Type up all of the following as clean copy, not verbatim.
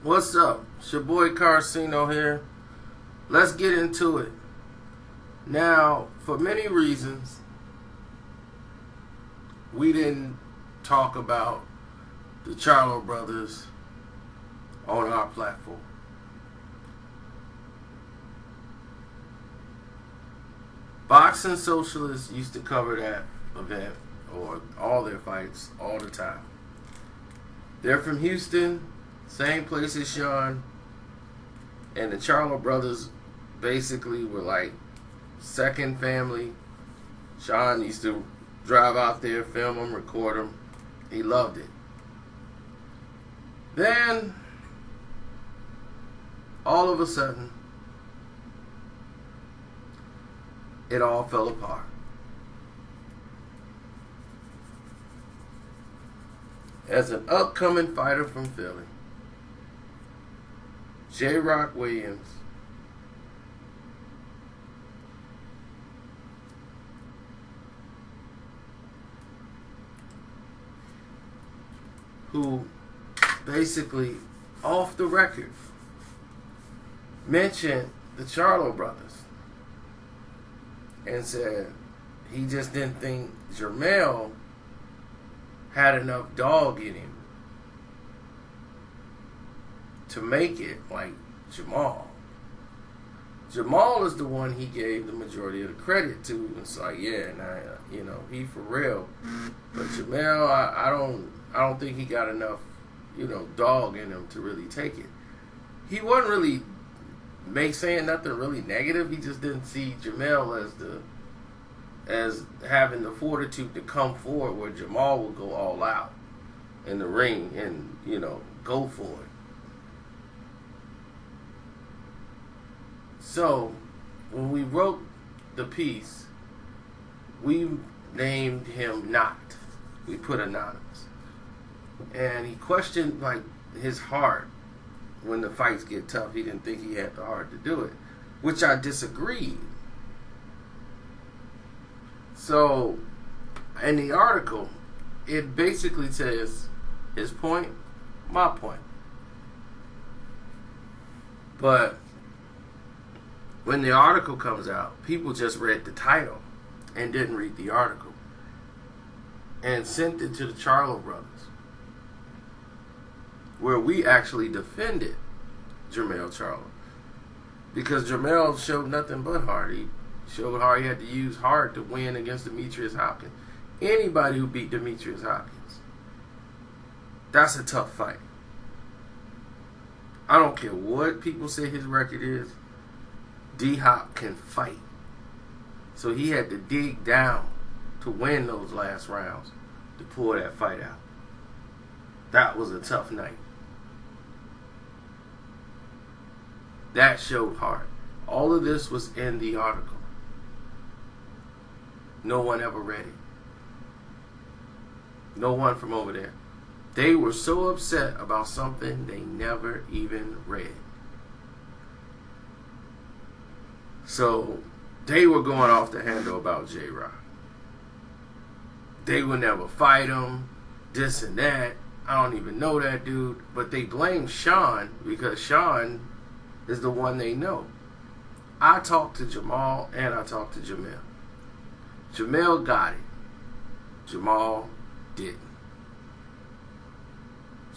What's up? It's your boy Carcino here. Let's get into it. Now, for many reasons, we didn't talk about the Charlo brothers on our platform. Boxing Socialists used to cover that event or all their fights all the time. They're from Houston, same place as Sean, and the Charlo brothers basically were like second family. Sean used to drive out there, film them, record them. He loved it. Then, all of a sudden, it all fell apart. As an upcoming fighter from Philly, J. Rock Williams who basically off the record mentioned the Charlo brothers and said he just didn't think Jermell had enough dog in him to make it like Jamal. Jamal is the one he gave the majority of the credit to. It's like, yeah, nah, he for real. But Jermell, I don't think he got enough, dog in him to really take it. He wasn't really saying nothing really negative. He just didn't see Jermell as having the fortitude to come forward where Jamal would go all out in the ring and, go for it. So, when we wrote the piece, we named him Not. We put anonymous. And he questioned, his heart when the fights get tough. He didn't think he had the heart to do it, which I disagreed. So, in the article, it basically says his point, my point. But when the article comes out, people just read the title and didn't read the article and sent it to the Charlo brothers, where we actually defended Jermell Charlo, because Jermell showed nothing but heart. He showed how he had to use heart to win against Demetrius Hopkins. Anybody who beat Demetrius Hopkins, that's a tough fight. I don't care what people say his record is. D-Hop can fight. So he had to dig down to win those last rounds to pull that fight out. That was a tough night. That showed heart. All of this was in the article. No one ever read it. No one from over there. They were so upset about something they never even read. So they were going off the handle about J-Rock. They would never fight him, this and that. I don't even know that dude. But they blame Sean because Sean is the one they know. I talked to Jamal and I talked to Jamel. Jamel got it. Jamal didn't.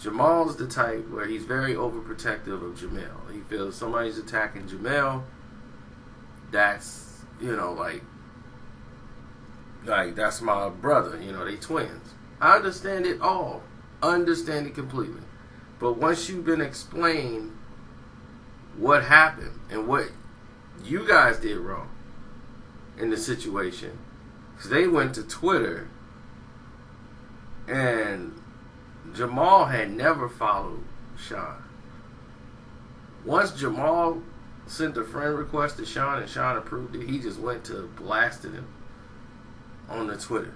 Jamal's the type where he's very overprotective of Jamel. He feels somebody's attacking Jamel, that's, like that's my brother, they twins. I understand it all. Understand it completely. But once you've been explained what happened and what you guys did wrong in the situation, because they went to Twitter and Jamal had never followed Sean. Once Jamal sent a friend request to Sean and Sean approved it, he just went to blasting him on the Twitter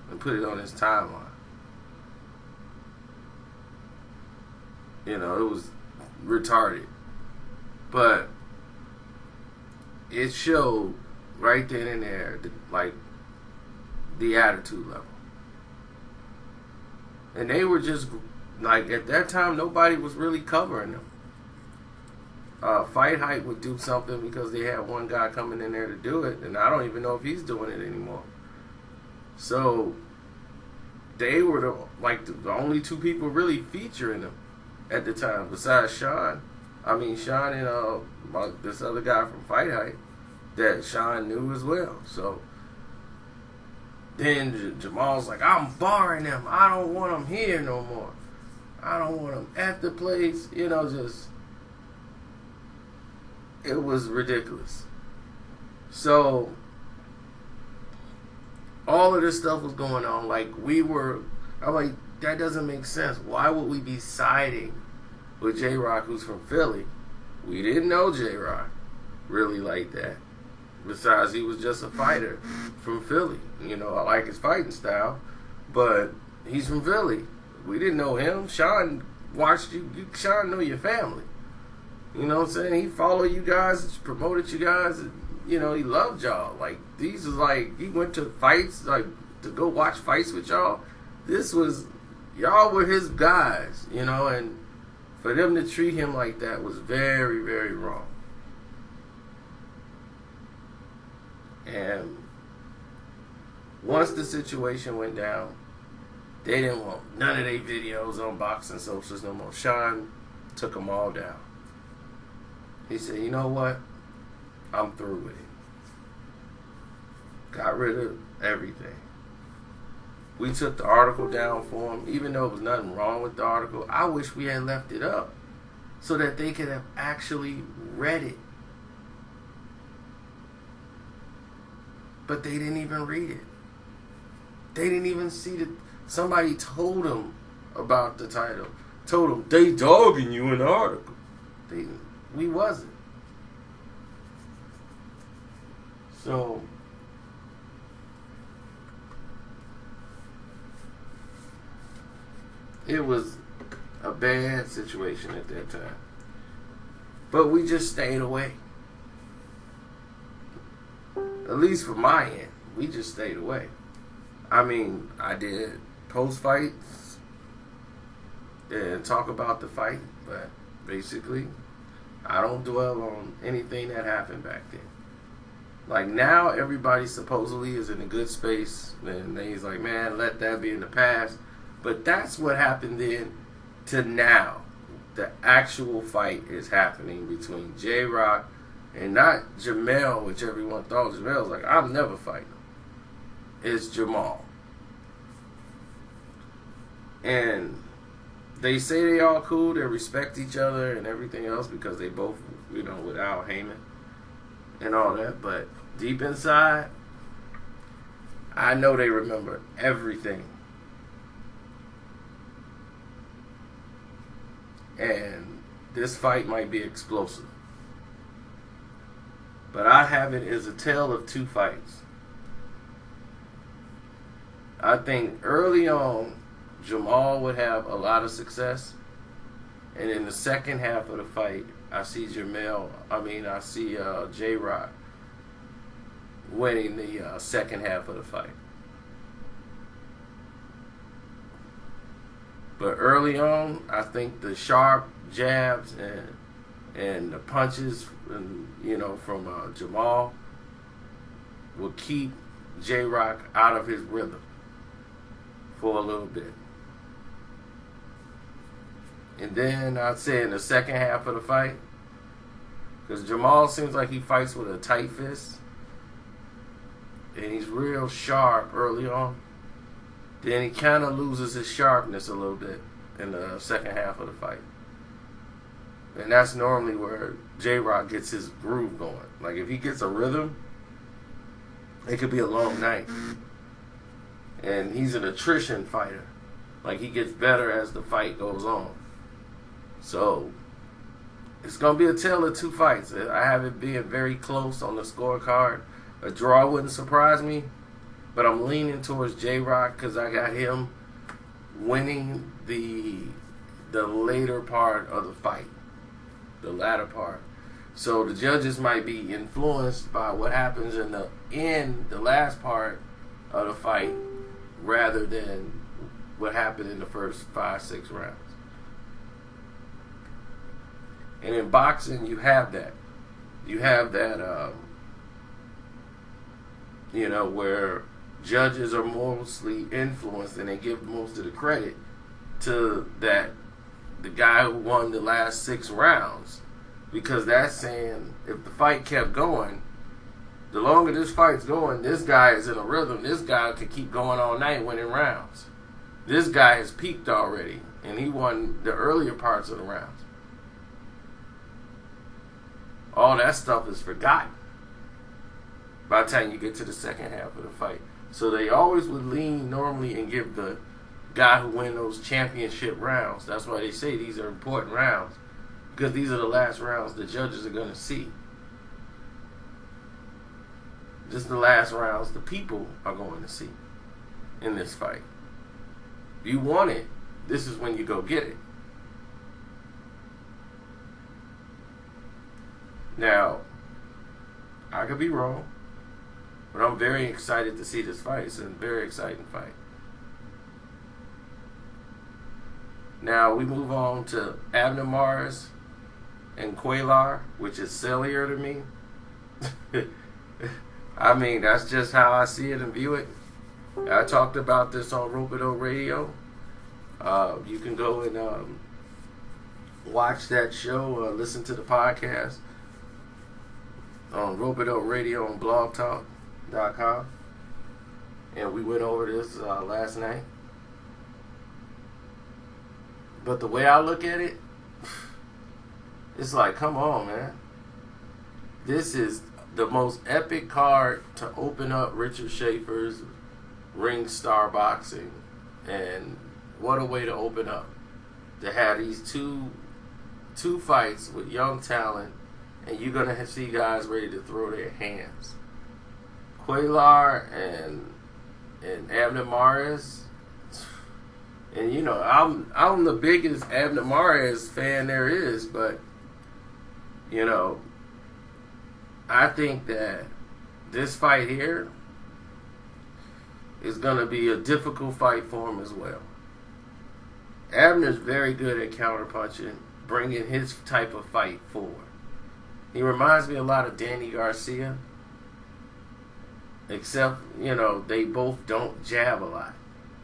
and put it on his timeline. It was retarded. But it showed right then and there, the attitude level. And they were just like at that time, nobody was really covering them. Fight Hype would do something because they had one guy coming in there to do it, and I don't even know if he's doing it anymore. So they were the only two people really featuring them at the time, besides Sean. Sean and this other guy from Fight Hype that Sean knew as well. So then Jamal's like, I'm barring them. I don't want them here no more. I don't want them at the place. It was ridiculous. So all of this stuff was going on. I'm like, that doesn't make sense. Why would we be siding with J-Rock, who's from Philly? We didn't know J-Rock really like that. Besides, he was just a fighter from Philly. I like his fighting style, but he's from Philly. We didn't know him. Sean watched you. Sean knew your family. You know what I'm saying? He followed you guys, promoted you guys. He loved y'all. Like, these was like, he went to fights, like, to go watch fights with y'all. Y'all were his guys, and for them to treat him like that was very, very wrong. And once the situation went down, they didn't want none of their videos on boxing socials no more. Sean took them all down. He said, you know what? I'm through with it. Got rid of everything. We took the article down for him, even though there was nothing wrong with the article. I wish we had left it up so that they could have actually read it. But they didn't even read it. They didn't even see that somebody told them about the title. Told them, they dogging you in the article. We wasn't. So it was a bad situation at that time. But we just stayed away. At least from my end, we just stayed away. I did post fights and talk about the fight, but basically, I don't dwell on anything that happened back then. Like, now, everybody supposedly is in a good space, and he's like, man, let that be in the past. But that's what happened then to now. The actual fight is happening between J-Rock and not Jamel, which everyone thought. Jamel's like, I'm never fighting him. It's Jamal. And they say they all cool, they respect each other and everything else because they both, with Al Heyman and all that. But deep inside, I know they remember everything. And this fight might be explosive. But I have it as a tale of two fights. I think early on, Jamal would have a lot of success. And in the second half of the fight, I see J-Rock winning the second half of the fight. But early on, I think the sharp jabs and the punches, from Jamal will keep J-Rock out of his rhythm for a little bit. And then I'd say in the second half of the fight, because Jamal seems like he fights with a tight fist, and he's real sharp early on. Then he kind of loses his sharpness a little bit in the second half of the fight. And that's normally where J-Rock gets his groove going. Like, if he gets a rhythm, it could be a long night. And he's an attrition fighter. Like, he gets better as the fight goes on. So, it's going to be a tale of two fights. I have it being very close on the scorecard. A draw wouldn't surprise me. But I'm leaning towards J-Rock because I got him winning the later part of the fight. The latter part. So the judges might be influenced by what happens in the last part of the fight rather than what happened in the first 5-6 rounds. And in boxing, you have that. You have that, where judges are mostly influenced and they give most of the credit to the guy who won the last 6 rounds. Because that's saying if the fight kept going, the longer this fight's going, this guy is in a rhythm. This guy could keep going all night winning rounds. This guy has peaked already, and he won the earlier parts of the rounds. All that stuff is forgotten by the time you get to the second half of the fight. So they always would lean normally and give the guy who win those championship rounds. That's why they say these are important rounds, because these are the last rounds the judges are going to see. This is the last rounds the people are going to see in this fight. If you want it, this is when you go get it. Now, I could be wrong, but I'm very excited to see this fight. It's a very exciting fight. Now, we move on to Abner Mares and Cuellar, which is sillier to me. I mean, that's just how I see it and view it. I talked about this on ropeadoperadio. You can go and watch that show, listen to the podcast on ropeadoperadio on blogtalk.com. And we went over this last night. But the way I look at it, it's like, come on, man. This is the most epic card to open up Richard Schaefer's Ring Star Boxing. And what a way to open up. To have these two fights with young talent, and you're going to see guys ready to throw their hands. Cuellar and Abner Mares. And you know, I'm the biggest Abner Mares fan there is, but you know, I think that this fight here is going to be a difficult fight for him as well. Abner's very good at counterpunching, bringing his type of fight forward. He reminds me a lot of Danny Garcia, except, you know, they both don't jab a lot.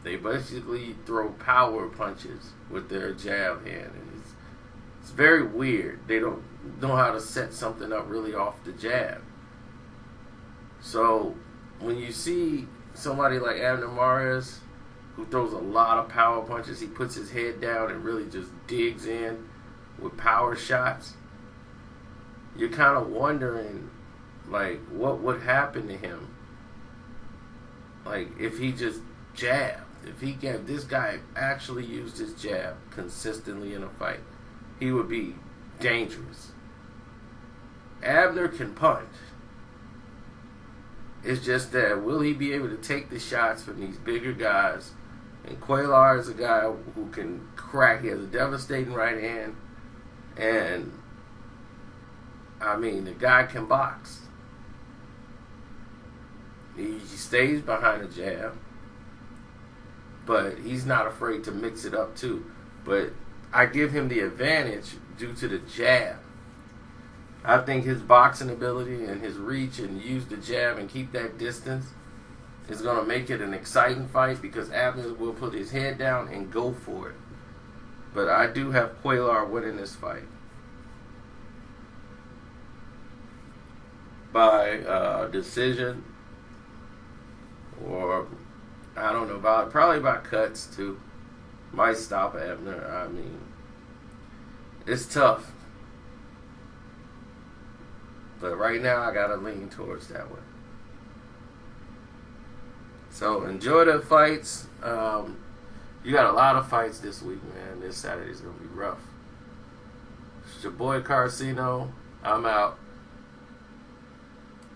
They basically throw power punches with their jab hand, and it's very weird. They don't know how to set something up really off the jab. So when you see somebody like Abner Mares, who throws a lot of power punches, he puts his head down and really just digs in with power shots, you're kind of wondering, like, what would happen to him? Like, if he just jabbed. If this guy actually used his jab consistently in a fight, he would be dangerous. Abner can punch. It's just that, will he be able to take the shots from these bigger guys? And Cuellar is a guy who can crack. He has a devastating right hand. And, I mean, the guy can box. He stays behind a jab, but he's not afraid to mix it up too. But I give him the advantage due to the jab. I think his boxing ability and his reach and use the jab and keep that distance is going to make it an exciting fight, because Abner will put his head down and go for it. But I do have Cuellar winning this fight by decision, or I don't know, probably by cuts too. Might stop Abner. I mean, it's tough. But right now, I got to lean towards that one. So, enjoy the fights. You got a lot of fights this week, man. This Saturday's going to be rough. It's your boy Carcino. I'm out.